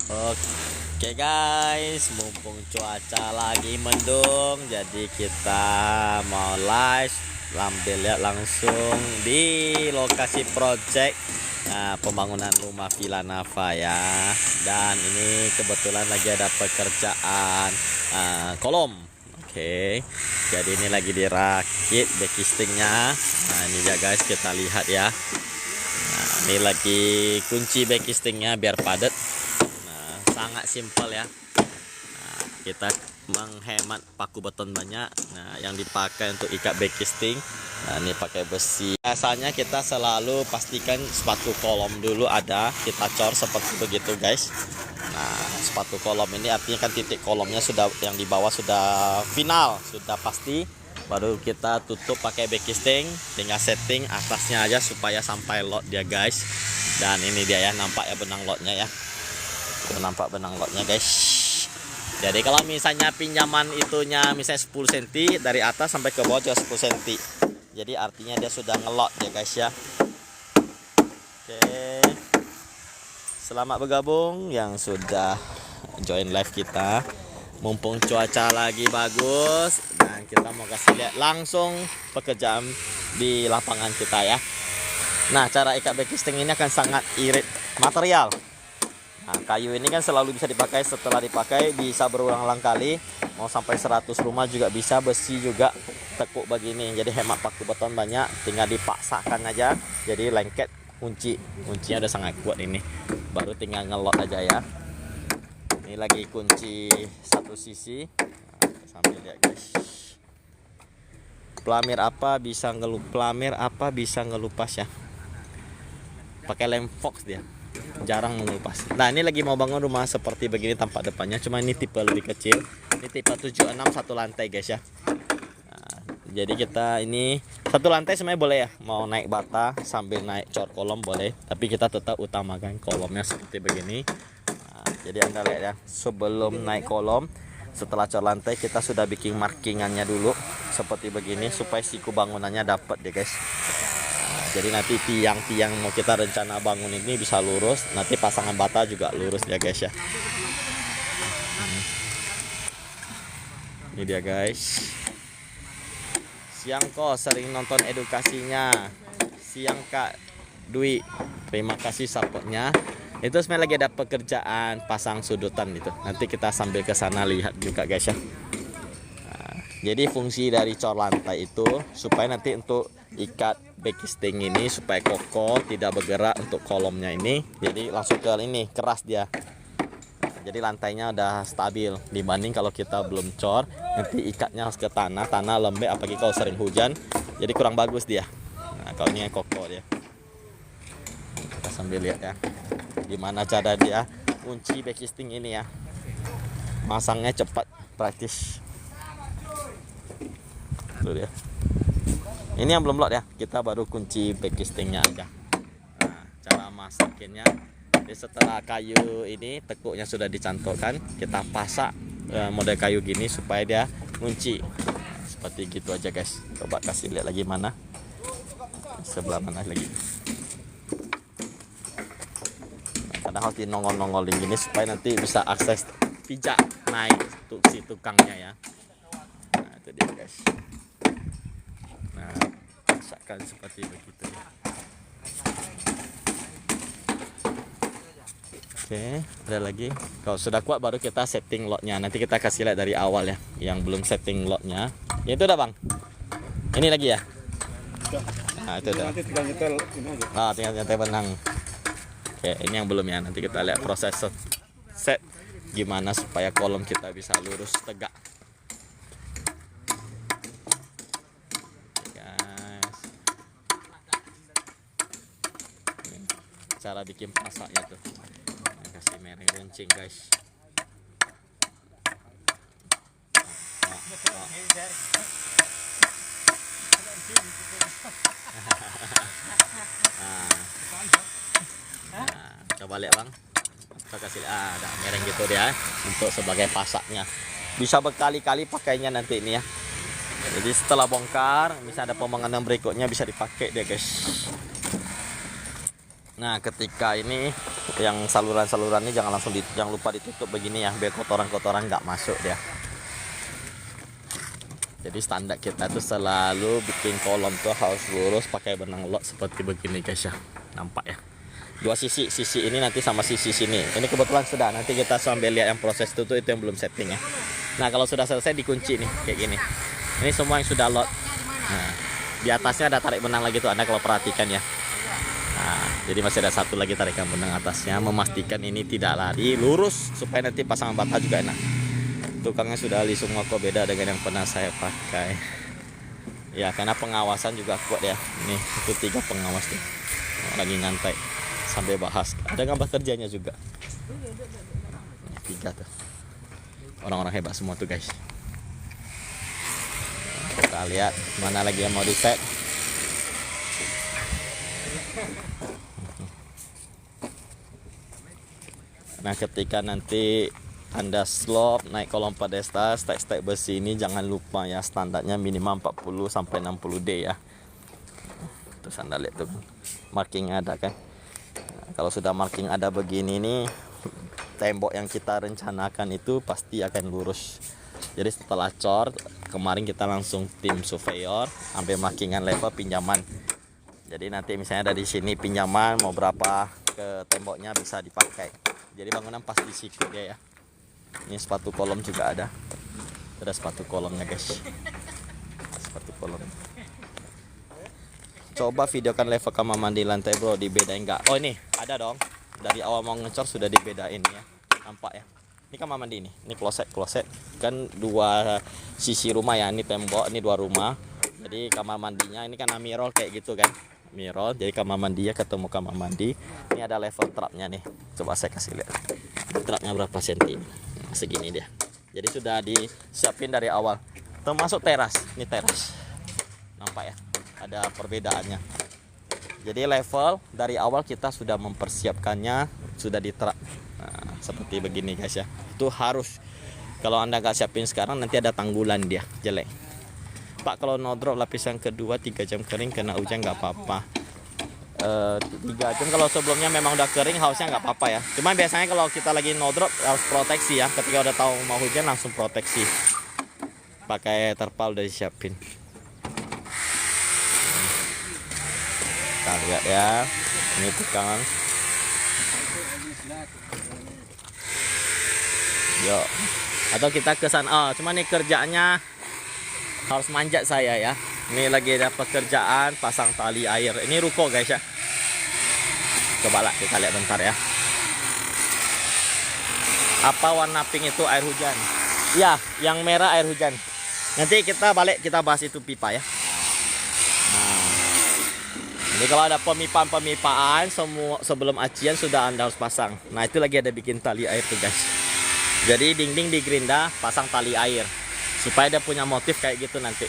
Oke guys, mumpung cuaca lagi mendung, jadi kita mau live ambil lihat langsung di lokasi project pembangunan rumah Villa Nava ya. Dan ini kebetulan lagi ada pekerjaan kolom. Oke, jadi ini lagi dirakit backistingnya. Nah ini ya guys, kita lihat ya. Nah ini lagi kunci backistingnya biar padat. Sangat simpel ya. Nah, kita menghemat paku beton banyak. Nah, yang dipakai untuk ikat backisting, nah, ini pakai besi. Biasanya kita selalu pastikan sepatu kolom dulu ada, kita cor seperti begitu guys. Nah, sepatu kolom ini artinya kan titik kolomnya sudah yang di bawah sudah final, sudah pasti. Baru kita tutup pakai backisting, tinggal setting atasnya aja supaya sampai lot dia guys. Dan ini dia ya, nampak ya benang lotnya ya. Nampak benang lotnya guys. Jadi kalau misalnya pinjaman itunya misalnya 10 cm dari atas sampai ke bawah juga 10 cm. Jadi artinya dia sudah ngelot ya guys ya. Oke. Selamat bergabung yang sudah join live kita. Mumpung cuaca lagi bagus dan kita mau kasih lihat langsung pekerjaan di lapangan kita ya. Nah, cara ikat backisting ini akan sangat irit material. Nah, kayu ini kan selalu bisa dipakai, setelah dipakai bisa berulang-ulang kali, mau sampai 100 rumah juga bisa, besi juga tekuk begini, jadi hemat paku beton banyak, tinggal dipaksakan aja, jadi lengket kuncinya udah sangat kuat ini, baru tinggal ngelot aja ya. Ini lagi kunci satu sisi, nah, sambil lihat guys. Pelamir apa bisa ngelupas ya, pakai lem fox dia. Jarang mengelupas. Nah ini lagi mau bangun rumah seperti begini tampak depannya, cuma ini tipe lebih kecil, ini tipe 76 satu lantai guys ya. Nah, jadi kita ini satu lantai sebenarnya boleh ya, mau naik bata sambil naik cor kolom boleh, tapi kita tetap utamakan kolomnya seperti begini. Nah, jadi anda lihat ya, sebelum naik kolom, setelah cor lantai kita sudah bikin markingannya dulu seperti begini supaya siku bangunannya dapat ya guys. Jadi nanti tiang-tiang mau kita rencana bangun ini bisa lurus, nanti pasangan bata juga lurus ya guys ya. Ini dia guys. Siang kok sering nonton edukasinya. Siang Kak Dwi, terima kasih supportnya. Itu sebenarnya lagi ada pekerjaan pasang sudutan itu. Nanti kita sambil ke sana lihat juga guys ya. Nah, jadi fungsi dari cor lantai itu supaya nanti untuk ikat backisting ini supaya kokoh, tidak bergerak untuk kolomnya ini. Jadi langsung ke ini, keras dia. Nah, jadi lantainya udah stabil dibanding kalau kita belum cor, nanti ikatnya harus ke tanah lembek, apalagi kalau sering hujan, jadi kurang bagus dia. Nah, kalau ini kokoh dia. Kita sambil lihat ya, gimana cara dia kunci backisting ini ya. Masangnya cepat, praktis. Tuh dia. Ini yang belum lot ya, kita baru kunci backistingnya aja. Nah, cara masakinnya, jadi setelah kayu ini tekuknya sudah dicantolkan, kita pasak model kayu gini supaya dia kunci. Nah, seperti gitu aja guys. Coba kasih lihat lagi mana, sebelah mana lagi. Nah, karena harus dinongol-nongolin gini supaya nanti bisa akses pijak naik untuk si tukangnya ya. Nah itu dia guys. Nah, masakkan seperti begitu ya. Oke, ada lagi. Kalau sudah kuat baru kita setting lotnya. Nanti kita kasih lihat dari awal ya, yang belum setting lotnya. Ya, itu udah bang. Ini lagi ya. Nah itu udah. Nanti tinggal nyetel ini aja. Ah, tinggal nyetel benang. Oke, ini yang belum ya. Nanti kita lihat proses set gimana supaya kolom kita bisa lurus tegak. Cara bikin pasaknya tuh, kasih mereng runcing guys. Nah, coba lihat bang, kita kasih ada mereng gitu dia untuk sebagai pasaknya, bisa berkali-kali pakainya nanti ini ya. Jadi setelah bongkar, misalnya ada pembangunan berikutnya bisa dipakai dia guys. Nah ketika ini yang saluran-saluran ini jangan langsung jangan lupa ditutup begini ya, biar kotoran-kotoran nggak masuk dia. Jadi standar kita tuh selalu bikin kolom tuh harus lurus pakai benang lot seperti begini guys ya. Nampak ya, dua sisi ini nanti sama sisi sini. Ini kebetulan sudah, nanti kita sambil lihat yang proses itu yang belum setting ya. Nah kalau sudah selesai dikunci nih kayak gini. Ini semua yang sudah lot. Nah di atasnya ada tarik benang lagi tuh, Anda kalau perhatikan ya. Nah jadi masih ada satu lagi tarikan benang atasnya, memastikan ini tidak lari lurus supaya nanti pasangan bata juga enak. Tukangnya sudah ahli semua kok, beda dengan yang pernah saya pakai ya, karena pengawasan juga kuat ya. Nih itu 3 pengawas tuh lagi ngantai sampai bahas, ada gambar kerjanya juga. 3 tuh orang-orang hebat semua tuh guys. Kita lihat mana lagi yang mau di set. Nah ketika nanti Anda slope naik kolom pedestal stek-stek besi ini, jangan lupa ya standarnya minimal 40 sampai 60 D ya. Terus Anda lihat tuh marking ada kan. Nah, kalau sudah marking ada begini nih, tembok yang kita rencanakan itu pasti akan lurus. Jadi setelah cor kemarin kita langsung tim surveyor ambil markingan level pinjaman. Jadi nanti misalnya dari sini pinjaman mau berapa ke temboknya bisa dipakai. Jadi bangunan pasti siku dia ya. Ini sepatu kolom juga ada sepatu kolomnya guys, sepatu kolom. Coba videokan level kamar mandi lantai bro, dibedain nggak? Oh ini ada dong, dari awal mau ngecor sudah dibedain ya, nampak ya. Ini kamar mandi ini kloset kan 2 sisi rumah ya, ini tembok, ini 2 rumah. Jadi kamar mandinya ini kan mirror kayak gitu kan, mirror. Jadi kamar mandinya ketemu kamar mandi. Ini ada level trapnya nih, coba saya kasih lihat trapnya berapa senti. Segini dia. Jadi sudah disiapin dari awal. Termasuk teras. Ini teras. Nampak ya? Ada perbedaannya. Jadi level dari awal kita sudah mempersiapkannya, sudah diterap. Nah, seperti begini guys ya. Itu harus. Kalau Anda nggak siapin sekarang nanti ada tanggulan dia, jelek. Pak kalau no drop lapisan kedua 3 jam kering kena hujan nggak apa-apa. 3 jam kalau sebelumnya memang udah kering harusnya nggak apa-apa ya. Cuman biasanya kalau kita lagi no drop harus proteksi ya. Ketika udah tahu mau hujan langsung proteksi. Pakai terpal udah disiapin. Kita lihat ya. Ini tukang. Yo. Atau kita ke sana. Cuman nih kerjaannya harus manjat saya ya. Ini lagi ada pekerjaan pasang tali air. Ini ruko guys ya. Coba lah kita lihat bentar ya. Apa warna pink itu air hujan? Ya, yang merah air hujan. Nanti kita balik kita bahas itu pipa ya. Nah, ini kalau ada pemipaan semua sebelum acian sudah Anda harus pasang. Nah itu lagi ada bikin tali air tuh guys. Jadi dinding di gerinda pasang tali air supaya dia punya motif kayak gitu nanti.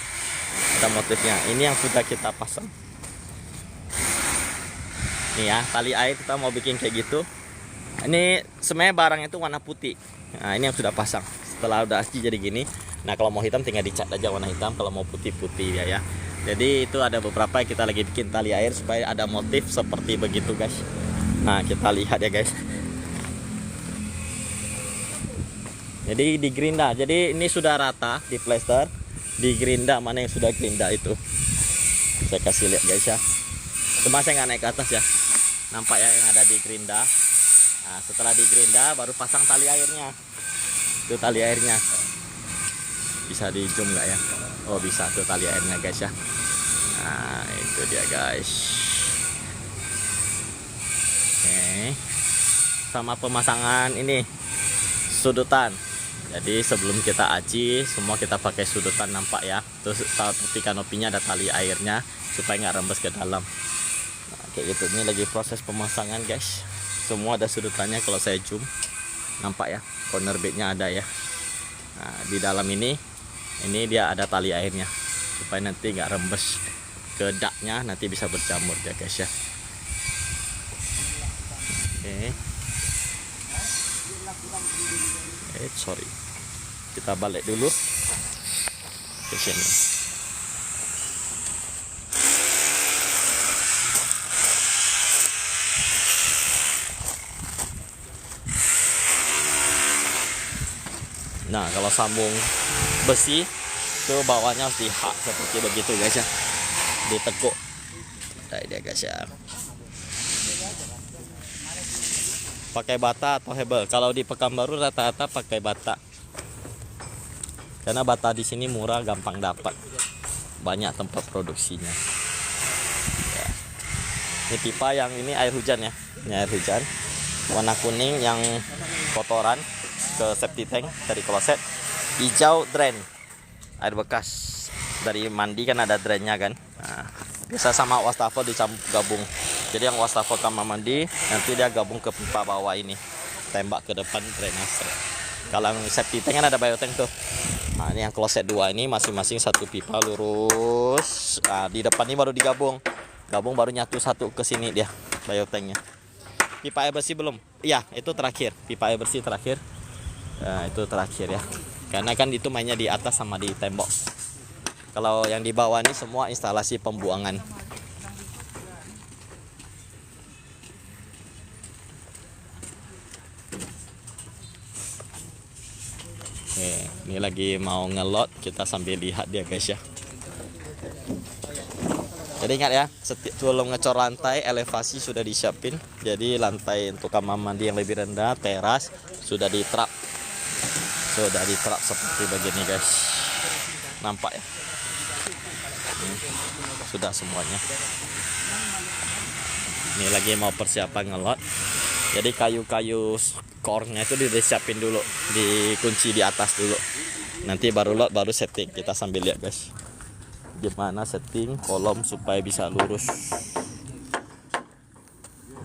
Ada motifnya. Ini yang sudah kita pasang. Nih ya, tali air kita mau bikin kayak gitu. Ini sebenarnya barang itu warna putih. Nah, ini yang sudah pasang. Setelah udah asli jadi gini. Nah, kalau mau hitam tinggal dicat aja warna hitam, kalau mau putih-putih ya. Jadi itu ada beberapa yang kita lagi bikin tali air supaya ada motif seperti begitu, guys. Nah, kita lihat ya, guys. Jadi di gerinda. Jadi ini sudah rata di plester. Di gerinda mana yang sudah gerinda itu saya kasih lihat guys ya. Cuma saya nggak naik ke atas ya. Nampak ya yang ada di gerinda. Nah setelah di gerinda baru pasang tali airnya. Itu tali airnya. Bisa di zoom nggak ya? Oh bisa tuh tali airnya guys ya. Nah itu dia guys. Oke. Sama pemasangan ini sudutan. Jadi sebelum kita aci semua kita pakai sudutan, nampak ya. Terus tapi kanopinya ada tali airnya supaya nggak rembes ke dalam. Nah, kayak gitu. Ini lagi proses pemasangan guys. Semua ada sudutannya kalau saya zoom. Nampak ya. Corner bednya ada ya. Nah, di dalam ini dia ada tali airnya supaya nanti nggak rembes ke daknya, nanti bisa berjamur ya guys ya. Oke. Sorry, kita balik dulu ke sini. Nah, kalau sambung besi itu bawahnya harus dihak seperti begitu guys ya, ditekuk. Nah, dia guys ya. Pakai bata atau hebel. Kalau di Pekanbaru rata-rata pakai bata. Karena bata di sini murah, gampang dapat. Banyak tempat produksinya. Ya. Ini pipa yang ini air hujan ya. Ini air hujan. Warna kuning yang kotoran ke septic tank dari kloset. Hijau drain. Air bekas. Dari mandi kan ada drainnya kan. Nah, biasa sama wastafel gabung. Jadi yang wastafel kamar mandi nanti dia gabung ke pipa bawah ini. Tembak ke depan drainase. Kalau yang septic tank kan ada biotank tuh. Nah, ini yang kloset 2 ini masing-masing satu pipa lurus. Nah, di depan ini baru digabung. Gabung baru nyatu satu ke sini dia biotanknya. Pipa air bersih belum? Iya, itu terakhir. Pipa air bersih terakhir. Nah, itu terakhir ya. Karena kan itu mainnya di atas sama di tembok. Kalau yang di bawah ini semua instalasi pembuangan. Oke, ini lagi mau ngelot, kita sambil lihat dia guys ya. Jadi ingat ya, sebelum ngecor lantai, elevasi sudah disiapin. Jadi lantai untuk kamar mandi yang lebih rendah, teras sudah diterap. Sudah diterap seperti begini guys. Nampak ya? Sudah semuanya. Ini lagi mau persiapan ngelot. Jadi kayu-kayu core-nya itu disiapin dulu, dikunci di atas dulu. Nanti baru lot, baru setting. Kita sambil lihat guys, gimana setting kolom supaya bisa lurus.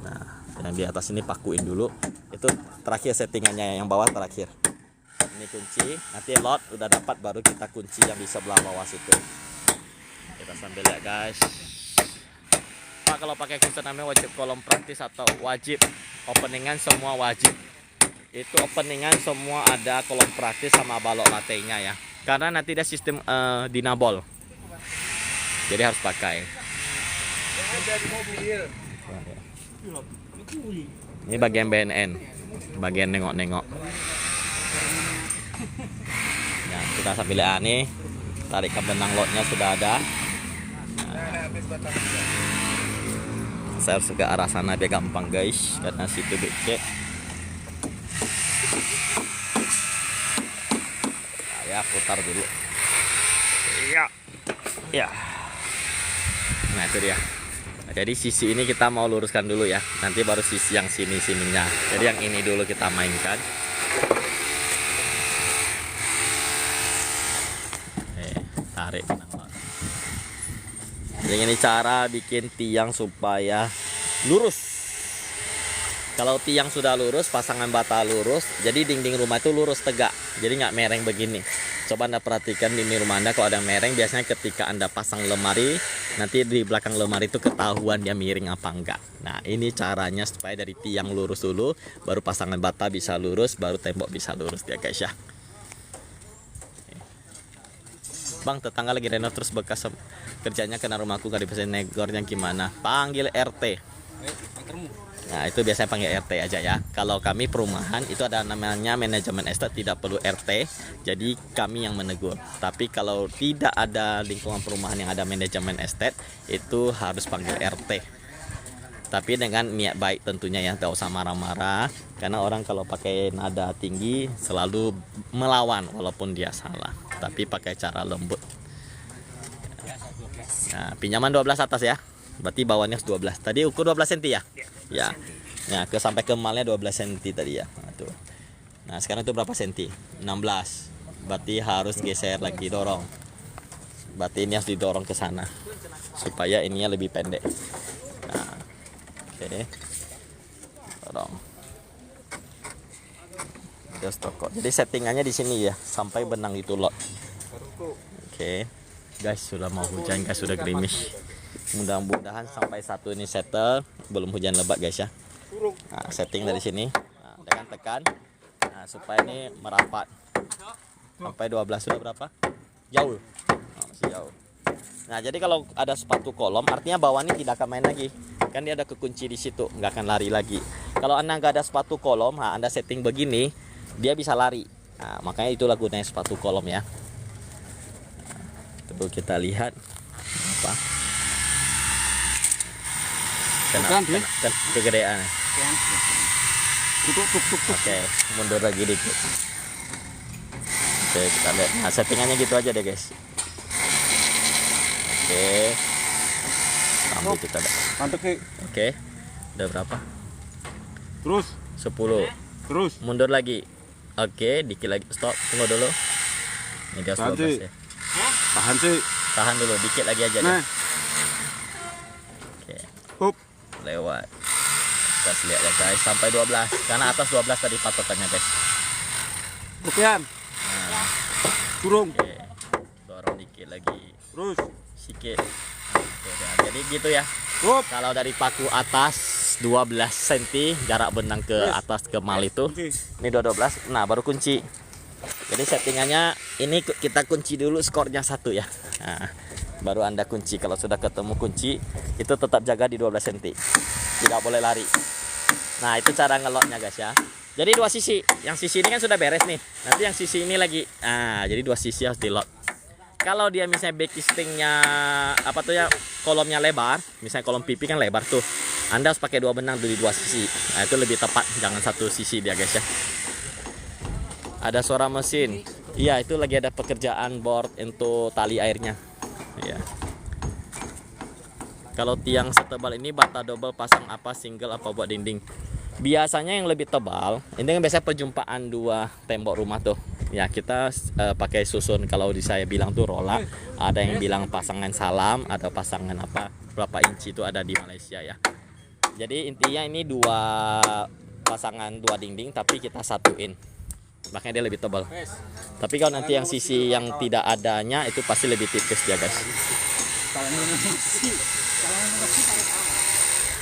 Nah, yang di atas ini pakuin dulu. Itu terakhir settingannya, yang bawah terakhir. Ini kunci, nanti lot udah dapat baru kita kunci yang di sebelah bawah situ. Kita sambil lihat guys. Pak, kalau pakai kunci namanya wajib kolom praktis atau wajib openingan, semua wajib. Itu openingan semua ada kolom praktis sama balok latenya ya. Karena nanti dia sistem dinabol. Jadi harus pakai. Ini bagian BNN, bagian nengok-nengok. Ya, kita sambil lihat nih. Tarikan benang lotnya sudah ada. Saya harus ke arah sana biar gampang guys, karena situ becek. Nah, ya putar dulu. Iya. Ya. Nah itu dia. Nah, jadi sisi ini kita mau luruskan dulu ya. Nanti baru sisi yang sininya. Jadi yang ini dulu kita mainkan. Tarik. Jadi ini cara bikin tiang supaya lurus. Kalau tiang sudah lurus, pasangan bata lurus, jadi dinding rumah itu lurus tegak. Jadi nggak mereng begini. Coba Anda perhatikan dinding rumah Anda kalau ada mereng, biasanya ketika Anda pasang lemari, nanti di belakang lemari itu ketahuan dia miring apa enggak. Nah ini caranya supaya dari tiang lurus dulu, baru pasangan bata bisa lurus, baru tembok bisa lurus ya guys ya. Bang, tetangga lagi renov terus bekas kerjanya kena rumahku, gak bisa negornya gimana? Panggil RT. Nah itu biasanya panggil RT aja ya. Kalau kami perumahan itu ada namanya manajemen estate, tidak perlu RT. Jadi kami yang menegur. Tapi kalau tidak ada lingkungan perumahan yang ada manajemen estate, itu harus panggil RT. Tapi dengan niat baik tentunya ya, gak usah marah-marah. Karena orang kalau pakai nada tinggi selalu melawan walaupun dia salah. Tapi pakai cara lembut. Nah, pinjaman 12 atas ya. Berarti bawahnya 12. Tadi ukur 12 cm ya? Ya. Nah, sampai ke malnya 12 cm tadi ya. Nah, tuh. Nah, sekarang itu berapa cm? 16. Berarti harus geser lagi, dorong. Berarti ini harus didorong ke sana supaya ininya lebih pendek. Nah, oke. Dorong. Just tokok. Jadi settingannya di sini ya, sampai benang itu lot. Oke. Guys, sudah mau hujan guys, sudah gerimis. Mudah-mudahan sampai satu ini settle, belum hujan lebat guys ya. Nah, setting dari sini. Nah, dengan tekan. Nah, supaya ini merapat. Sampai 12 sudah berapa? Jauh. Nah, masih jauh. Nah, jadi kalau ada sepatu kolom, artinya bawah ini tidak akan main lagi. Kan dia ada kekunci di situ, nggak akan lari lagi. Kalau Anda nggak ada sepatu kolom, nah Anda setting begini, dia bisa lari. Nah, makanya itulah gunanya sepatu kolom ya. Coba kita lihat apa kegedean. Oke, mundur lagi dikit. Oke, kita lihat. Nah, settingannya gitu aja deh guys. Oke, sambil kita oke, udah berapa? Terus 10. terus Mundur lagi. Oke, dikit lagi. Stop, tunggu dulu. Ini gas 12 ya. tahan sih. Tahan dulu, dikit lagi aja deh. Oke. Hup. Lewat. Kita lihat ya guys, sampai 12. Karena atas 12 tadi patokannya guys. Bukan. Nah, Turun. oke. Dorong dikit lagi. Terus. Sedikit. Oke, udah. Jadi gitu ya. Hup. Kalau dari paku atas 12 cm jarak benang ke atas ke mal itu. Ini 12. Nah, baru kunci. Jadi settingannya ini kita kunci dulu skornya 1 ya. Nah, baru Anda kunci. Kalau sudah ketemu kunci itu tetap jaga di 12 cm. Tidak boleh lari. Nah, itu cara ngeloknya guys ya. Jadi dua sisi. Yang sisi ini kan sudah beres nih. Nanti yang sisi ini lagi. Nah, jadi dua sisi harus dilok. Kalau dia misalnya backing-nya apa tuh ya, kolomnya lebar, misalnya kolom pipi kan lebar tuh. Anda harus pakai 2 benang di 2 sisi. Nah, itu lebih tepat, jangan 1 sisi dia guys ya. Ada suara mesin. Iya, itu lagi ada pekerjaan board untuk tali airnya. Iya. Kalau tiang setebal ini bata double pasang apa single apa buat dinding. Biasanya yang lebih tebal, ini kan biasanya perjumpaan 2 tembok rumah tuh. Ya, kita pakai susun. Kalau di saya bilang tuh rola, ada yang bilang pasangan salam, ada pasangan apa berapa inci itu ada di Malaysia ya. Jadi intinya ini 2 pasangan 2 dinding tapi kita satuin. Makanya dia lebih tebal. Tapi kalau nanti yang sisi yang tidak adanya itu pasti lebih tipis dia guys.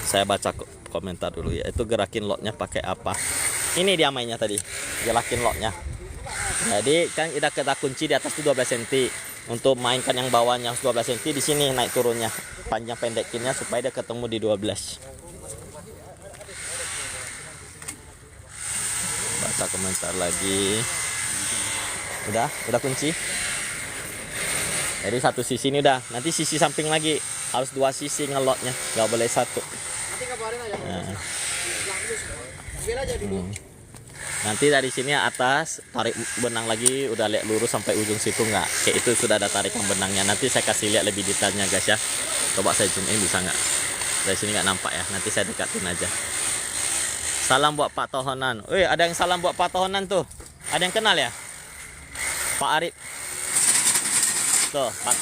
Saya baca komentar dulu ya. Itu gerakin lotnya pakai apa? Ini dia mainnya tadi. Gerakin lotnya. Jadi kan kita kunci di atas itu 12 cm. Untuk mainkan yang bawahnya 12 cm di sini naik turunnya. Panjang pendekinnya supaya dia ketemu di 12. Baca komentar lagi. Udah kunci. Jadi 1 sisi ini udah. Nanti sisi samping lagi harus 2 sisi ngelotnya, nggak boleh 1. Nah. Nanti dari sini atas tarik benang lagi, udah lihat lurus sampai ujung situ nggak? Kayak itu sudah ada tarikan benangnya. Nanti saya kasih lihat lebih detailnya guys ya. Coba saya zoom in bisa nggak? Dari sini nggak nampak ya. Nanti saya dekatin aja. Salam buat Pak Tohonan. Wih, ada yang salam buat Pak Tohonan tuh. Ada yang kenal ya? Pak Arif. Tuh, Pak.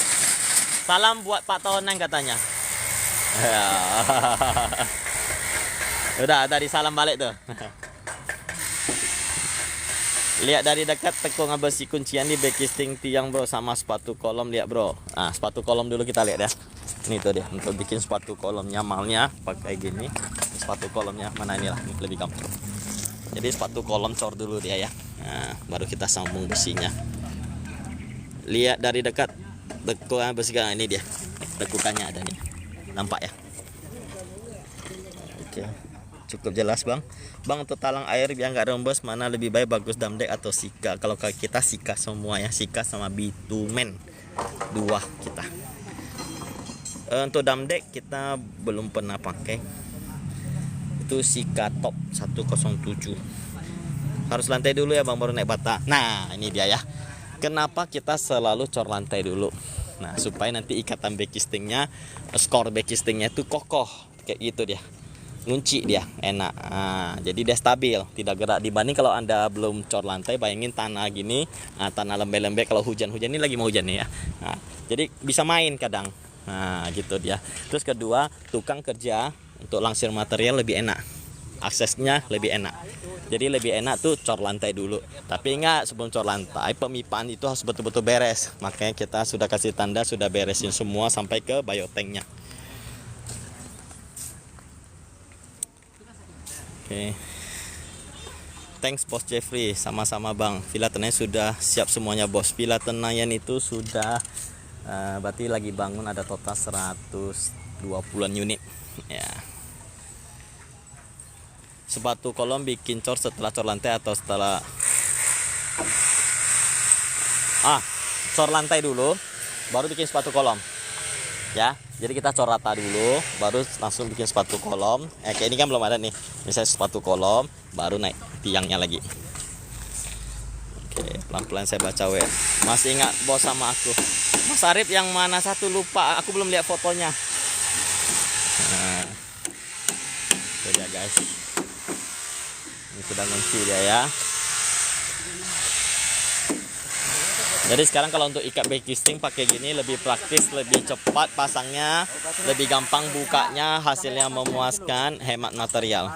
Salam buat Pak Tohonan katanya. Udah dari salam balik tuh. Lihat dari dekat tekung besi kuncian di backing tiang bro, sama sepatu kolom lihat bro. Nah, sepatu kolom dulu kita lihat ya. Ini tuh dia untuk bikin sepatu kolomnya malnya pakai gini. Sepatu kolomnya mana inilah lebih gampang. Jadi sepatu kolom cor dulu dia ya. Nah, baru kita sambung besinya. Lihat dari dekat tekukan besi ini dia. Tekukannya ada nih. Nampak ya? Oke. Cukup jelas bang. Bang, untuk talang air biar nggak rembes mana lebih baik, bagus Damdek atau Sika? Kalau kita Sika semua ya, Sika sama bitumen 2 kita. Untuk Damdek kita belum pernah pakai. Itu Sika Top 107. Harus lantai dulu ya bang, baru naik bata. Nah ini dia ya. Kenapa kita selalu cor lantai dulu? Nah supaya nanti ikatan backistingnya, skor backistingnya itu kokoh kayak gitu dia. Ngunci dia enak. Nah, jadi dia stabil, tidak gerak. Dibanding kalau Anda belum cor lantai, bayangin tanah gini, tanah lembek-lembek kalau hujan-hujan, ini lagi mau hujan nih ya. Nah, jadi bisa main kadang. Nah gitu dia. Terus kedua, tukang kerja untuk langsir material lebih enak, aksesnya lebih enak. Jadi lebih enak tuh cor lantai dulu. Tapi ingat, sebelum cor lantai pemipaan itu harus betul-betul beres. Makanya kita sudah kasih tanda, sudah beresin semua sampai ke biotanknya. Oke. Thanks Bos Jeffrey, sama-sama Bang. Villa Tenayan sudah siap semuanya Bos. Villa Tenayan itu sudah berarti lagi bangun, ada total 120-an unit ya. Sepatu kolom bikin cor setelah cor lantai atau setelah Cor lantai dulu, baru bikin sepatu kolom. Ya, jadi kita cor rata dulu, baru langsung bikin sepatu kolom. Kayak ini kan belum ada nih. Misalnya sepatu kolom, baru naik tiangnya lagi. Oke, pelan-pelan saya baca we. Masih ingat bos sama aku. Mas Arif yang mana satu lupa, aku belum lihat fotonya. Nah, itu dia guys. Ini sudah ngunci dia ya. Jadi sekarang kalau untuk ikat back string pakai gini lebih praktis, lebih cepat pasangnya, lebih gampang bukanya, hasilnya memuaskan, hemat material.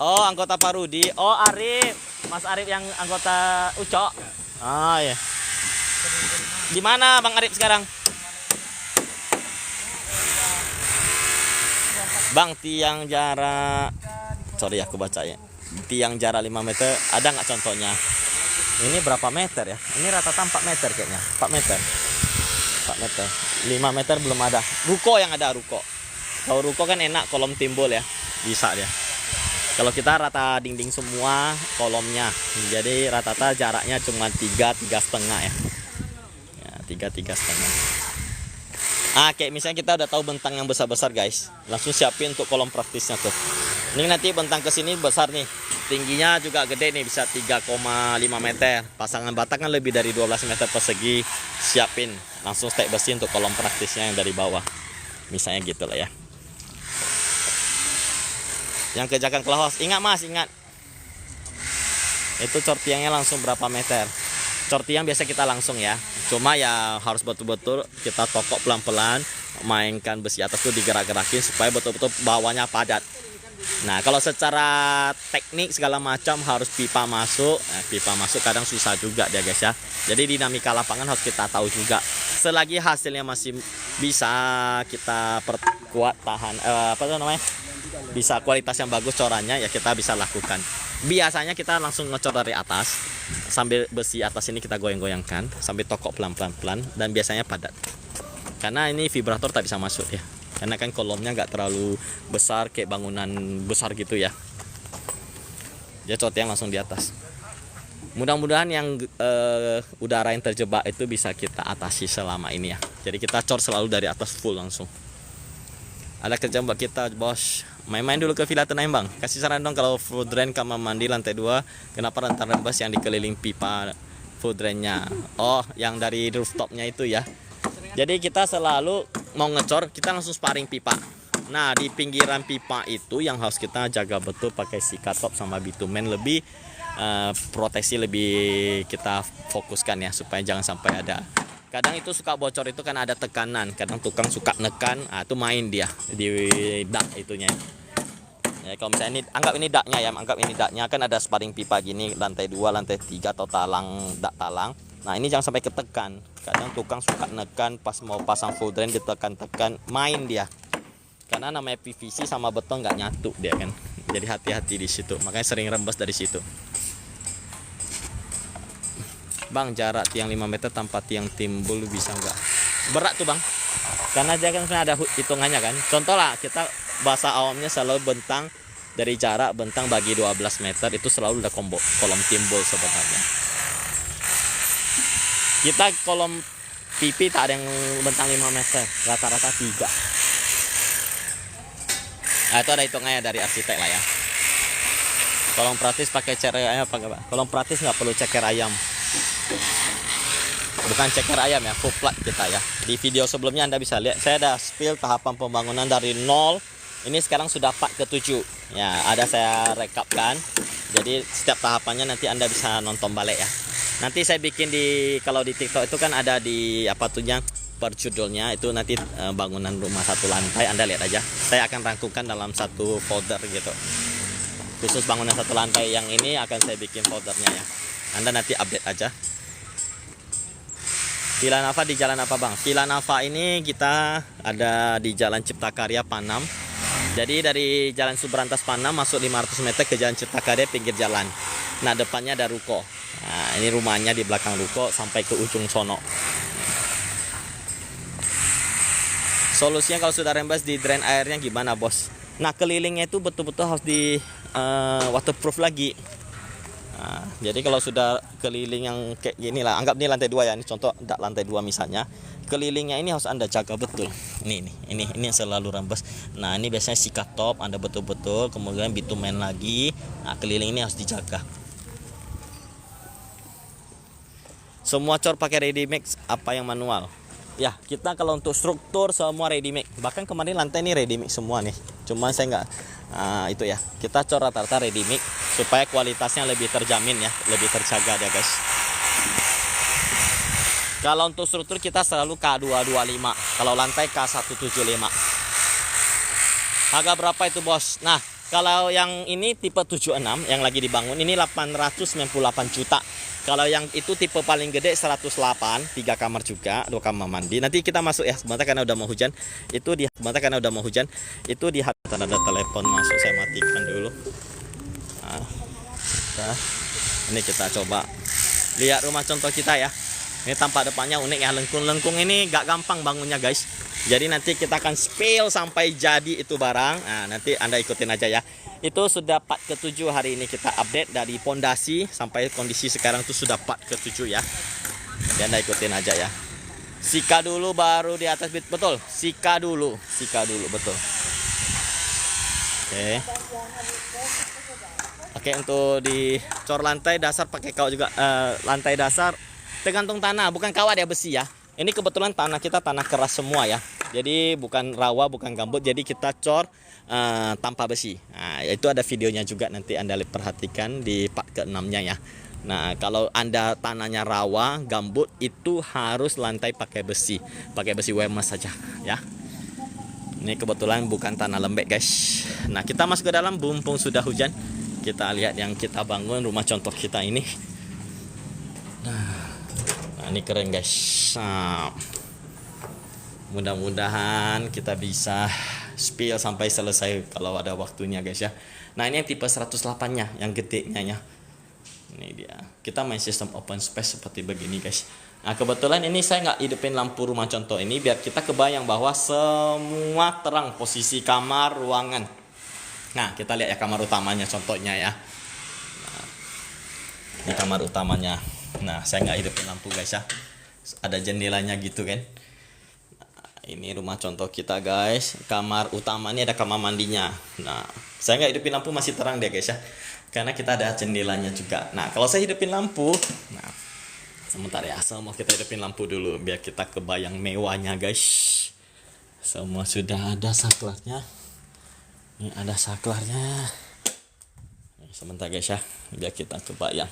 Oh, anggota Parudi. Oh, Arif. Mas Arif yang anggota Ucok. Ah ya. Di mana Bang Arif sekarang? Bang, tiang jarak, sorry aku baca ya. Tiang jarak 5 meter, ada nggak contohnya? Ini berapa meter ya? Ini rata-rata 4 meter kayaknya. 4 meter. 4 meter. 5 meter belum ada. Ruko yang ada, ruko. Kalau ruko kan enak kolom timbul ya. Bisa dia. Kalau kita rata dinding semua kolomnya. Jadi rata-rata jaraknya cuma 3,5 ya. Ya, 3,5. Kayak misalnya kita udah tahu bentang yang besar-besar guys. Langsung siapin untuk kolom praktisnya tuh. Ini nanti bentang ke sini besar nih. Tingginya juga gede nih, bisa 3,5 meter. Pasangan batang kan lebih dari 12 meter persegi. Siapin, langsung stek besi untuk kolom praktisnya yang dari bawah. Misalnya gitu lah ya. Yang kejakan kelahos, ingat mas, ingat. Itu cor tiangnya langsung berapa meter. Cor tiang biasa kita langsung ya. Cuma ya harus betul-betul kita tokok pelan-pelan. Mainkan besi atas tuh digerak-gerakin supaya betul-betul bawahnya padat. Nah, kalau secara teknik segala macam harus pipa masuk. Pipa masuk kadang susah juga dia guys ya. Jadi dinamika lapangan harus kita tahu juga. Selagi hasilnya masih bisa kita perkuat tahan bisa kualitas yang bagus corannya ya kita bisa lakukan. Biasanya kita langsung ngecor dari atas sambil besi atas ini kita goyang-goyangkan sambil tokok pelan-pelan dan biasanya padat. Karena ini vibrator tak bisa masuk ya. Karena kan kolomnya nggak terlalu besar kayak bangunan besar gitu ya. Dia cor tiang langsung di atas. Mudah-mudahan yang udara yang terjebak itu bisa kita atasi selama ini ya. Jadi kita cor selalu dari atas full langsung. Ada kerjaan buat kita bos. Main-main dulu ke Villa Tenaim bang. Kasih saran dong kalau food drain kamar mandi lantai 2. Kenapa rentan rembes yang dikeliling pipa food drainnya? Oh yang dari rooftopnya itu ya. Jadi kita selalu mau ngecor kita langsung sparing pipa. Nah di pinggiran pipa itu yang harus kita jaga betul pakai sikatop sama bitumen lebih proteksi lebih kita fokuskan ya supaya jangan sampai ada. Kadang itu suka bocor itu kan ada tekanan. Kadang tukang suka nekan, itu main dia di dak itunya. Ya, kalau misalnya ini anggap ini daknya ya, anggap ini daknya kan ada sparing pipa gini lantai 2, lantai 3 atau dak talang. Nah ini jangan sampai ketekan. Kadang tukang suka nekan pas mau pasang full drain ditekan-tekan, main dia. Karena namanya PVC sama beton nggak nyatu dia kan. Jadi hati-hati di situ. Makanya sering rembes dari situ. Bang jarak tiang 5 meter tanpa tiang timbul bisa nggak? Berat tuh bang. Karena dia kan ada hitungannya kan. Contoh lah kita bahasa awamnya selalu bentang dari jarak bentang bagi 12 meter itu selalu ada kolom timbul sebenarnya. Kita kolom pipi tak ada yang bentang 5 meter, rata-rata 3. Nah, itu ada hitungannya dari arsitek lah ya. Kolom praktis pakai ceker ayam apa enggak, Pak? Kolom praktis nggak perlu ceker ayam. Bukan ceker ayam ya, full flat kita ya. Di video sebelumnya Anda bisa lihat saya ada spill tahapan pembangunan dari 0. Ini sekarang sudah part ke-7. Ya, ada saya rekapkan. Jadi setiap tahapannya nanti Anda bisa nonton balik ya. Nanti saya bikin kalau di TikTok itu kan ada di apa tuhnya per judulnya itu nanti bangunan rumah 1 lantai Anda lihat aja. Saya akan rangkumkan dalam satu folder gitu. Khusus bangunan 1 lantai yang ini akan saya bikin foldernya ya. Anda nanti update aja. Villa Nafa di jalan apa bang? Villa Nafa ini kita ada di Jalan Cipta Karya Panam. Jadi dari Jalan Subrantas Panam masuk 500 meter ke Jalan Cipta Karya pinggir jalan. Nah depannya ada ruko. Nah ini rumahnya di belakang ruko sampai ke ujung sono. Solusinya kalau sudah rembes di drain airnya gimana bos? Nah kelilingnya itu betul-betul harus di waterproof lagi. Nah, Jadi kalau sudah keliling yang kayak gini lah, anggap ini lantai 2 ya, ini contoh enggak lantai 2 misalnya. Kelilingnya ini harus Anda jaga betul. Ini yang selalu rembes. Nah, ini biasanya sikat top Anda betul-betul, kemudian bitumen lagi. Nah, keliling ini harus dijaga. Semua cor pakai ready mix, apa yang manual? Ya, kita kalau untuk struktur semua ready mix. Bahkan kemarin lantai ini ready mix semua nih. Cuma saya nggak itu ya. Kita cor rata-rata ready mix supaya kualitasnya lebih terjamin ya, lebih terjaga ya guys. Kalau untuk struktur kita selalu K225. Kalau lantai K175. Harga berapa itu, Bos? Nah, kalau yang ini tipe 76 yang lagi dibangun ini 898 juta. Kalau yang itu tipe paling gede 108, 3 kamar juga, 2 kamar mandi. Nanti kita masuk ya, sebentar karena udah mau hujan. Itu di ada telepon masuk, saya matikan dulu. Nah, ini kita coba lihat rumah contoh kita ya. Ini tampak depannya unik ya, lengkung-lengkung ini gak gampang bangunnya guys. Jadi nanti kita akan spill sampai jadi itu barang. Nah, nanti Anda ikutin aja ya. Itu sudah part ke-7 hari ini kita update dari pondasi sampai kondisi sekarang itu sudah part ke-7 ya. Jadi Anda ikutin aja ya. Sika dulu baru di atas bit, betul. Sika dulu betul. Oke, untuk di cor lantai dasar pakai kawat juga, lantai dasar tergantung tanah, bukan kawat ya, besi ya. Ini kebetulan tanah kita tanah keras semua ya. Jadi bukan rawa, bukan gambut. Jadi kita cor tanpa besi. Nah, itu ada videonya juga, nanti Anda perhatikan di part ke-6-nya ya. Nah, kalau Anda tanahnya rawa, gambut, itu harus lantai pakai besi wemes saja ya. Ini kebetulan bukan tanah lembek guys. Nah, kita masuk ke dalam, mumpung sudah hujan. Kita lihat yang kita bangun rumah contoh kita ini. Nah, ini keren guys. Nah, mudah-mudahan kita bisa spill sampai selesai kalau ada waktunya guys ya. Nah, ini yang tipe 108-nya, yang gedenya ya. Ini dia. Kita main sistem open space seperti begini guys. Nah, kebetulan ini saya nggak hidupin lampu rumah contoh ini biar kita kebayang bahwa semua terang, posisi kamar, ruangan. Nah, kita lihat ya kamar utamanya contohnya ya. Nah, ini kamar utamanya. Nah, saya nggak hidupin lampu guys ya. Ada jendelanya gitu kan. Ini rumah contoh kita guys. Kamar utama ini ada kamar mandinya. Nah, saya nggak hidupin lampu, masih terang deh guys ya, karena kita ada jendelanya juga. Nah, kalau saya hidupin lampu, nah sebentar ya, semua kita hidupin lampu dulu biar kita kebayang mewahnya guys. Semua sudah ada saklarnya. Ini ada saklarnya. Sebentar guys ya, biar kita kebayang.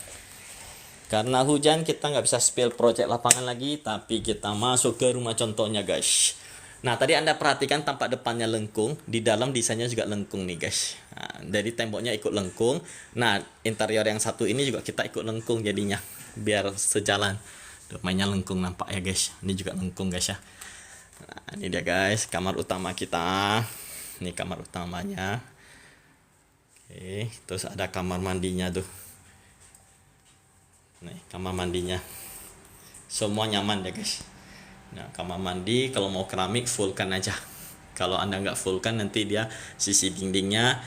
Karena hujan kita nggak bisa spill project lapangan lagi, tapi kita masuk ke rumah contohnya guys. Nah, tadi Anda perhatikan tampak depannya lengkung, di dalam desainnya juga lengkung nih guys. Nah, dari temboknya ikut lengkung. Nah, interior yang satu ini juga kita ikut lengkung jadinya, biar sejalan. Mainnya lengkung nampak ya guys. Ini juga lengkung guys ya. Nah, ini dia guys, kamar utama kita. Ini kamar utamanya. Oke, terus ada kamar mandinya tuh. Nih, kamar mandinya. Semua nyaman ya guys. Nah, kamar mandi kalau mau keramik fullkan aja. Kalau Anda nggak fullkan nanti dia sisi dindingnya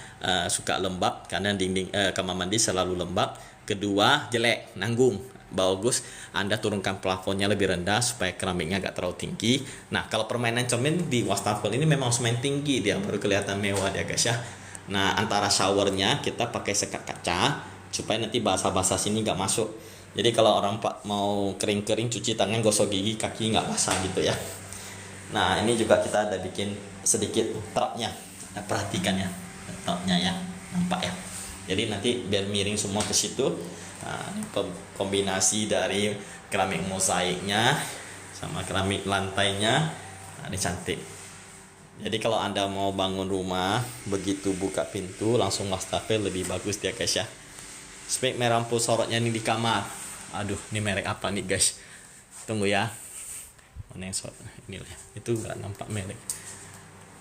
suka lembab, karena dinding kamar mandi selalu lembab. Kedua, jelek, nanggung. Bagus Anda turunkan plafonnya lebih rendah supaya keramiknya nggak terlalu tinggi. Nah, kalau permainan cermin di wastafel ini memang harus main tinggi, dia baru kelihatan mewah ya guys ya. Nah, antara showernya kita pakai sekat kaca supaya nanti basah-basah sini nggak masuk. Jadi kalau orang mau kering-kering cuci tangan, gosok gigi, kaki nggak basah gitu ya. Nah, ini juga kita ada bikin sedikit trapnya. Nah, perhatikan ya trapnya ya, nampak ya. Jadi nanti biar miring semua ke situ. Nah, ini kombinasi dari keramik mozaiknya sama keramik lantainya. Nah, ini cantik. Jadi kalau Anda mau bangun rumah, begitu buka pintu langsung wastafel lebih bagus dia guys ya. Spek merampu sorotnya ini di kamar. Aduh, ini merek apa nih guys? Tunggu ya. Mana yang sorot? Ini lah. Itu nggak nampak merek.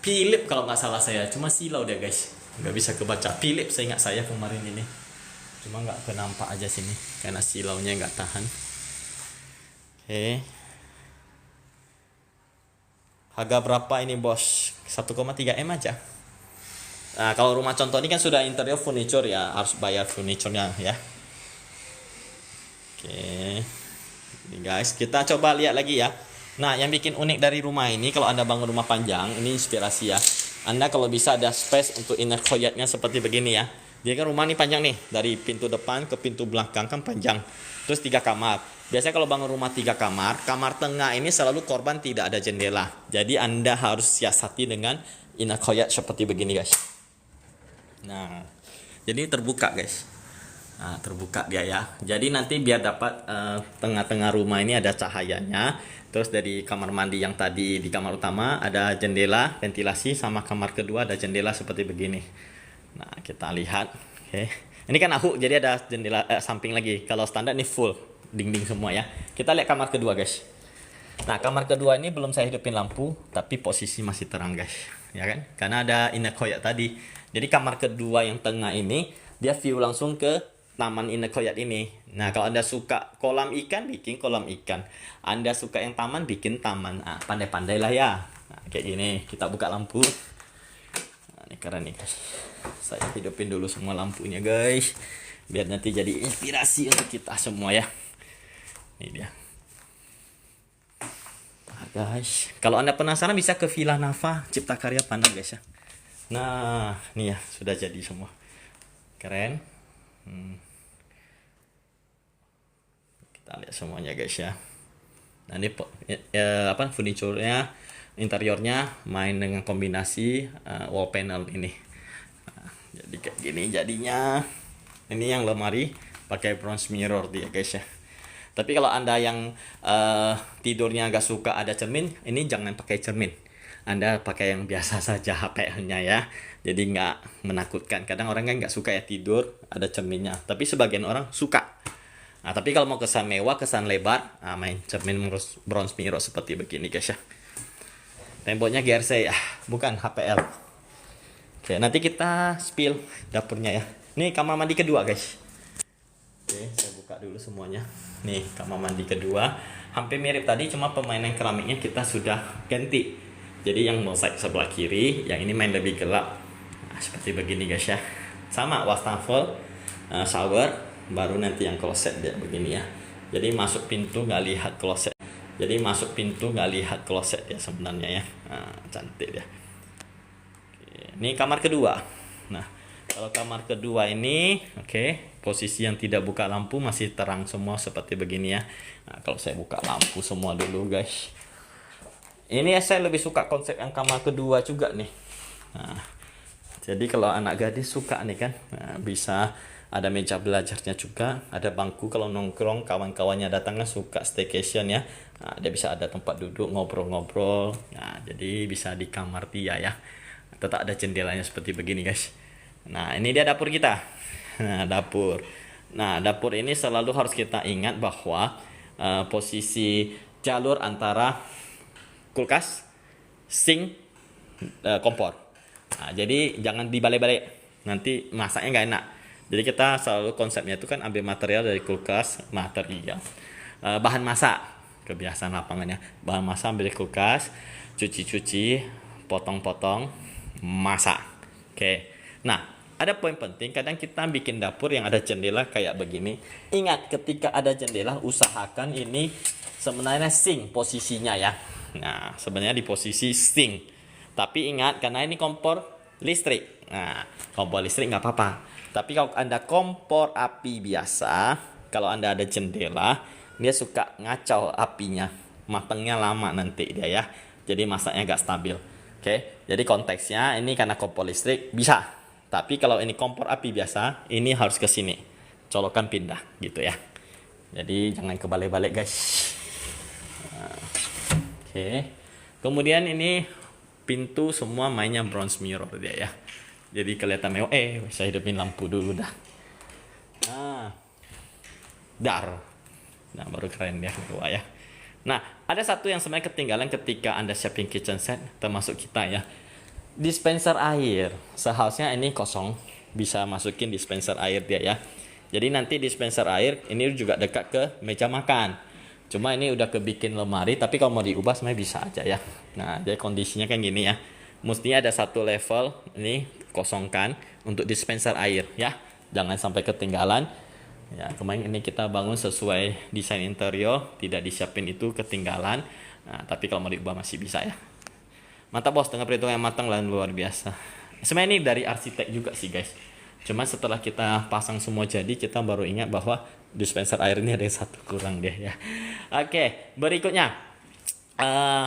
Philips kalau nggak salah saya. Cuma silau dia guys. Nggak bisa kebaca. Philips saya ingat saya kemarin ini. Cuma nggak kenampak aja sini karena silaunya nggak tahan. Oke. Harga berapa ini bos? 1,3 M aja. Nah, kalau rumah contoh ini kan sudah interior furniture ya, harus bayar furniturnya ya. Oke. Ini guys, kita coba lihat lagi ya. Nah, yang bikin unik dari rumah ini, kalau Anda bangun rumah panjang, ini inspirasi ya. Anda kalau bisa ada space untuk inner courtyard-nya seperti begini ya. Jadi kan rumah ini panjang nih, dari pintu depan ke pintu belakang kan panjang. Terus 3 kamar. Biasanya kalau bangun rumah 3 kamar, kamar tengah ini selalu korban tidak ada jendela. Jadi Anda harus siasati dengan inner courtyard seperti begini guys. Nah, jadi terbuka guys. Nah, terbuka dia ya. Jadi nanti biar dapat tengah-tengah rumah ini ada cahayanya. Terus dari kamar mandi yang tadi di kamar utama ada jendela ventilasi, sama kamar kedua ada jendela seperti begini. Nah, kita lihat. Oke. Ini kan ahuk, jadi ada jendela samping lagi. Kalau standar ini full dinding semua ya. Kita lihat kamar kedua guys. Nah, kamar kedua ini belum saya hidupin lampu, tapi posisi masih terang guys, ya kan? Karena ada inner courtyard tadi. Jadi kamar kedua yang tengah ini dia view langsung ke taman inner courtyard ini. Nah, kalau Anda suka kolam ikan, bikin kolam ikan. Anda suka yang taman, bikin taman. Nah, pandai-pandai lah ya. Nah, kayak gini, kita buka lampu. Nah, ini keren nih guys. Saya hidupin dulu semua lampunya guys, biar nanti jadi inspirasi untuk kita semua ya. Ini dia. Nah, guys, kalau Anda penasaran bisa ke Villa Nava Cipta Karya Padang guys ya. Nah, ini ya sudah jadi semua. Keren. Kita lihat semuanya guys ya. Nah, ini furniture-nya, interiornya main dengan kombinasi wall panel ini. Nah, jadi kayak gini jadinya. Ini yang lemari pakai bronze mirror dia guys ya. Tapi kalau Anda yang tidurnya agak suka ada cermin, ini jangan pakai cermin. Anda pakai yang biasa saja HPL-nya ya. Jadi nggak menakutkan. Kadang orang kan nggak suka ya tidur ada cerminnya. Tapi sebagian orang suka. Nah, tapi kalau mau kesan mewah, kesan lebar, main cermin bronze mirror seperti begini guys ya. Temboknya GRC ya, bukan HPL. Oke, nanti kita spill dapurnya ya. Nih kamar mandi kedua guys. Oke, saya buka dulu semuanya. Nih kamar mandi kedua. Hampir mirip tadi, cuma permainan keramiknya kita sudah ganti. Jadi yang mosaik sebelah kiri, yang ini main lebih gelap. Nah, seperti begini guys ya. Sama wastafel, shower, baru nanti yang kloset dia begini ya. Jadi masuk pintu nggak lihat kloset. Jadi masuk pintu nggak lihat kloset ya sebenarnya ya. Nah, cantik dia. Oke, ini kamar kedua. Nah, kalau kamar kedua ini, oke, posisi yang tidak buka lampu masih terang semua seperti begini ya. Nah, kalau saya buka lampu semua dulu guys. Ini saya lebih suka konsep yang kamar kedua juga nih. Nah, jadi kalau anak gadis suka nih kan, nah, bisa ada meja belajarnya juga, ada bangku kalau nongkrong kawan-kawannya datangnya suka staycation ya. Nah, dia bisa ada tempat duduk ngobrol-ngobrol. Nah, jadi bisa di kamar dia ya. Tetap ada jendelanya seperti begini guys. Nah, ini dia dapur kita. Nah, dapur. Nah, dapur ini selalu harus kita ingat bahwa posisi jalur antara kulkas, sink, kompor. Nah, jadi jangan dibalik-balik. Nanti masaknya nggak enak. Jadi kita selalu konsepnya itu kan ambil material dari kulkas, bahan masak, kebiasaan lapangannya. Bahan masak ambil dari kulkas, cuci-cuci, potong-potong, masak. Oke. Nah, ada poin penting, kadang kita bikin dapur yang ada jendela kayak begini. Ingat, ketika ada jendela, usahakan ini sebenarnya sink posisinya ya. Nah, sebenarnya di posisi sink. Tapi ingat, karena ini kompor listrik. Nah, kompor listrik nggak apa-apa. Tapi kalau Anda kompor api biasa, kalau Anda ada jendela, dia suka ngacau apinya. Matangnya lama nanti dia ya. Jadi masaknya nggak stabil. Oke, jadi konteksnya ini karena kompor listrik bisa. Tapi kalau ini kompor api biasa, ini harus ke sini. Colokan pindah gitu ya. Jadi jangan kebalik-balik guys. Nah, oke. Kemudian ini pintu semua mainnya bronze mirror dia ya. Jadi kelihatan mewah. Saya hidupin lampu dulu dah. Nah, Nah, baru keren ya kedua ya. Nah, ada satu yang sebenarnya ketinggalan ketika Anda siapin kitchen set, termasuk kita ya. Dispenser air. Seharusnya ini kosong, bisa masukin dispenser air dia ya. Jadi nanti dispenser air ini juga dekat ke meja makan. Cuma ini udah kebikin lemari, tapi kalau mau diubah sebenarnya bisa aja ya. Nah, jadi kondisinya kan gini ya. Mestinya ada satu level ini kosongkan untuk dispenser air ya. Jangan sampai ketinggalan. Ya, kemarin ini kita bangun sesuai desain interior, tidak disiapin itu ketinggalan. Nah, tapi kalau mau diubah masih bisa ya. Mantap bos, dengan perhitungan yang matang dan luar biasa. Sebenarnya ini dari arsitek juga sih guys. Cuma setelah kita pasang semua jadi, kita baru ingat bahwa dispenser air ini ada yang satu kurang deh ya. Oke, berikutnya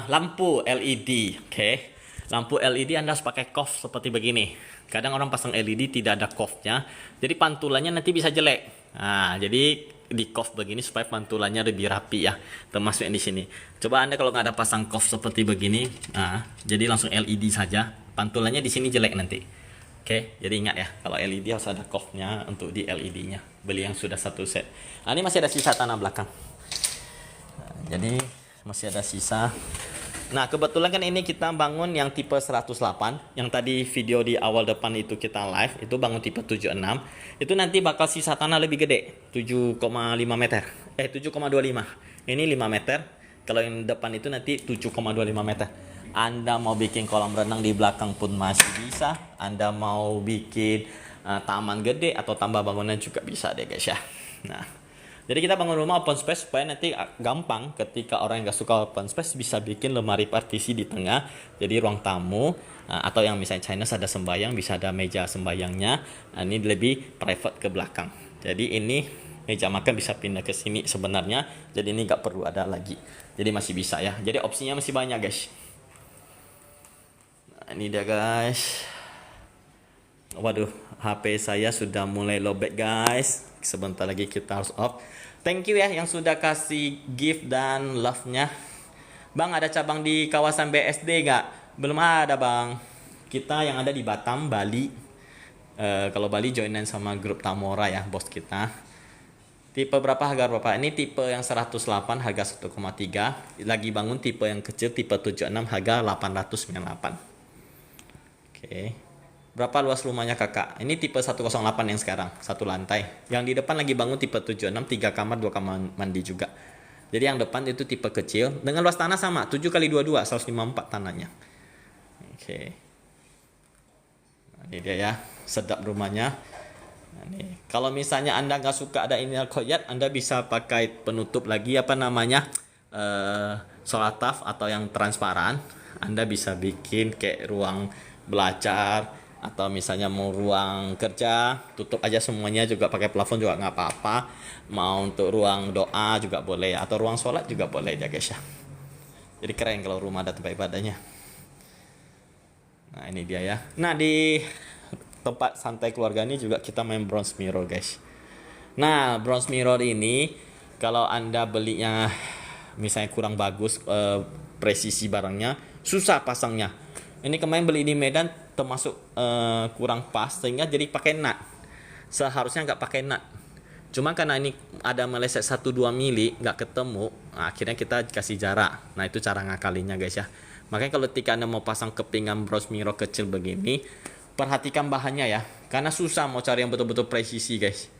lampu LED. Oke, lampu LED Anda harus pakai kof seperti begini. Kadang orang pasang LED tidak ada kofnya, jadi pantulannya nanti bisa jelek. Nah, jadi di kof begini supaya pantulannya lebih rapi ya, termasuk yang di sini. Coba Anda kalau nggak ada pasang kof seperti begini, nah, jadi langsung LED saja, pantulannya di sini jelek nanti. Oke, jadi ingat ya, kalau LED harus ada kofnya untuk di LED-nya. Beli yang sudah satu set. Nah, ini masih ada sisa tanah belakang. Nah, jadi masih ada sisa. Nah, kebetulan kan ini kita bangun yang tipe 108. Yang tadi video di awal depan itu kita live, itu bangun tipe 76. Itu nanti bakal sisa tanah lebih gede, 7,5 meter. 7,25. Ini 5 meter. Kalau yang depan itu nanti 7,25 meter. Anda mau bikin kolam renang di belakang pun masih bisa. Anda mau bikin taman gede atau tambah bangunan juga bisa deh guys ya. Nah, jadi kita bangun rumah open space supaya nanti gampang ketika orang yang gak suka open space bisa bikin lemari partisi di tengah. Jadi ruang tamu atau yang misalnya Chinese ada sembayang bisa ada meja sembayangnya. Nah, ini lebih private ke belakang. Jadi ini meja makan bisa pindah ke sini sebenarnya. Jadi ini gak perlu ada lagi. Jadi masih bisa ya. Jadi opsinya masih banyak guys. Nah, ini dia guys. Waduh, HP saya sudah mulai lowbat guys. Sebentar lagi kita harus off. Thank you ya yang sudah kasih gift dan love-nya. Bang, ada cabang di kawasan BSD gak? Belum ada bang. Kita yang ada di Batam, Bali. Kalau Bali joinan sama grup Tamora ya, bos kita. Tipe berapa, harga berapa? Ini tipe yang 108 harga 1,3. Lagi bangun tipe yang kecil tipe 76 harga 898. Oke. Berapa luas rumahnya kakak? Ini tipe 108 yang sekarang, satu lantai. Yang di depan lagi bangun tipe 76, 3 kamar, 2 kamar mandi juga. Jadi yang depan itu tipe kecil. Dengan luas tanah sama, 7x22, 154 tanahnya. Oke. Nah, ini dia ya, sedap rumahnya. Nah, nih. Kalau misalnya Anda nggak suka ada inner courtyard, Anda bisa pakai penutup lagi, apa namanya, solataf atau yang transparan. Anda bisa bikin kayak ruang belajar, atau misalnya mau ruang kerja tutup aja semuanya juga pakai plafon juga nggak apa-apa. Mau untuk ruang doa juga boleh, atau ruang sholat juga boleh ya guys ya. Jadi keren kalau rumah ada tempat ibadahnya. Nah ini dia ya. Nah di tempat santai keluarga ini juga kita main bronze mirror guys. Nah bronze mirror ini kalau Anda belinya misalnya kurang bagus presisi barangnya, susah pasangnya. Ini kemarin beli di Medan termasuk kurang pas sehingga jadi pakai nut. Seharusnya nggak pakai nut. Cuma karena ini ada meleset 1-2 mili nggak ketemu, nah, akhirnya kita kasih jarak. Nah itu cara ngakalinya guys ya. Makanya kalau ketika Anda mau pasang kepingan bronze mirror kecil begini, perhatikan bahannya ya. Karena susah mau cari yang betul-betul presisi guys.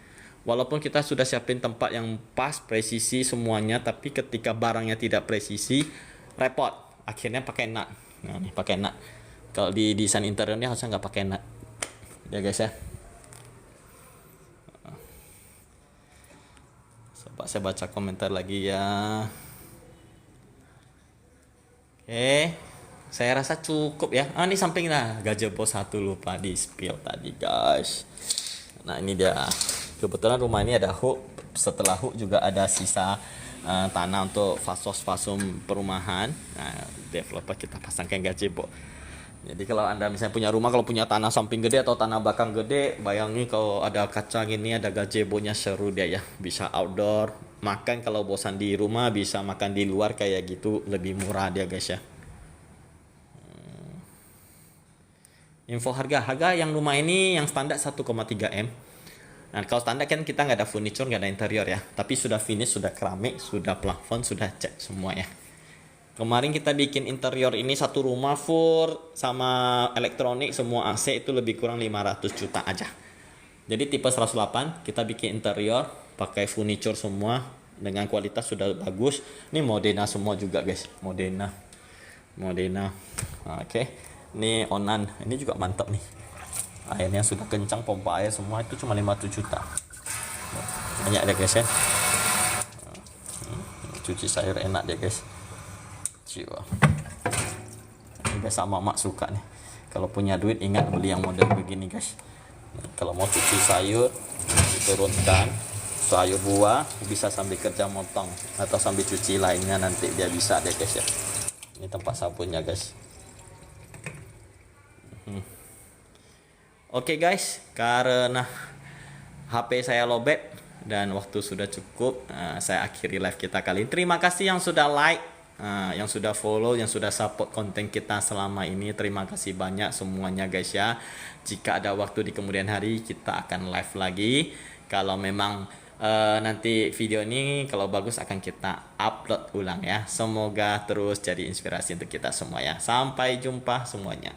Walaupun kita sudah siapin tempat yang pas, presisi semuanya, tapi ketika barangnya tidak presisi, repot. Akhirnya pakai nut. Nah ini pakai nut. Kalau di desain interiornya harusnya nggak pakai nut ya guys ya. Coba saya baca komentar lagi ya. Oke, saya rasa cukup ya. Ini samping lah gazebo satu lupa di spill tadi guys. Nah ini dia. Kebetulan rumah ini ada hook. Setelah hook juga ada sisa tanah untuk fasum perumahan. Nah, developer kita pasangkan gazebo. Jadi kalau Anda misalnya punya rumah, kalau punya tanah samping gede atau tanah belakang gede, bayangin kalau ada kaca gini, ada gazebonya, seru dia ya. Bisa outdoor, makan kalau bosan di rumah bisa makan di luar kayak gitu, lebih murah dia guys ya. Info harga yang rumah ini yang standar 1,3 M. Nah kalau standar kan kita nggak ada furniture, nggak ada interior ya, tapi sudah finish, sudah keramik, sudah plafon, sudah cat semua ya. Kemarin kita bikin interior ini satu rumah full sama elektronik semua AC itu lebih kurang 500 juta aja. Jadi tipe 108 kita bikin interior pakai furniture semua dengan kualitas sudah bagus. Ini Modena semua juga guys, Modena. Oke. Ini Onan, ini juga mantap nih. Airnya sudah kencang, pompa air semua itu cuma 500 juta. banyak deh guys ya. Cuci sayur enak deh guys. Ciwa. Ini biasa mama suka nih. Kalau punya duit ingat beli yang model begini guys. Kalau mau cuci sayur diturunkan, sayur buah bisa sambil kerja motong atau sambil cuci lainnya nanti dia bisa deh guys ya. Ini tempat sabunnya guys. Oke guys, karena HP saya lobet dan waktu sudah cukup, saya akhiri live kita kali ini. Terima kasih yang sudah like, yang sudah follow, yang sudah support konten kita selama ini. Terima kasih banyak semuanya guys ya. Jika ada waktu di kemudian hari kita akan live lagi. Kalau memang nanti video ini kalau bagus akan kita upload ulang ya. Semoga terus jadi inspirasi untuk kita semua ya. Sampai jumpa semuanya.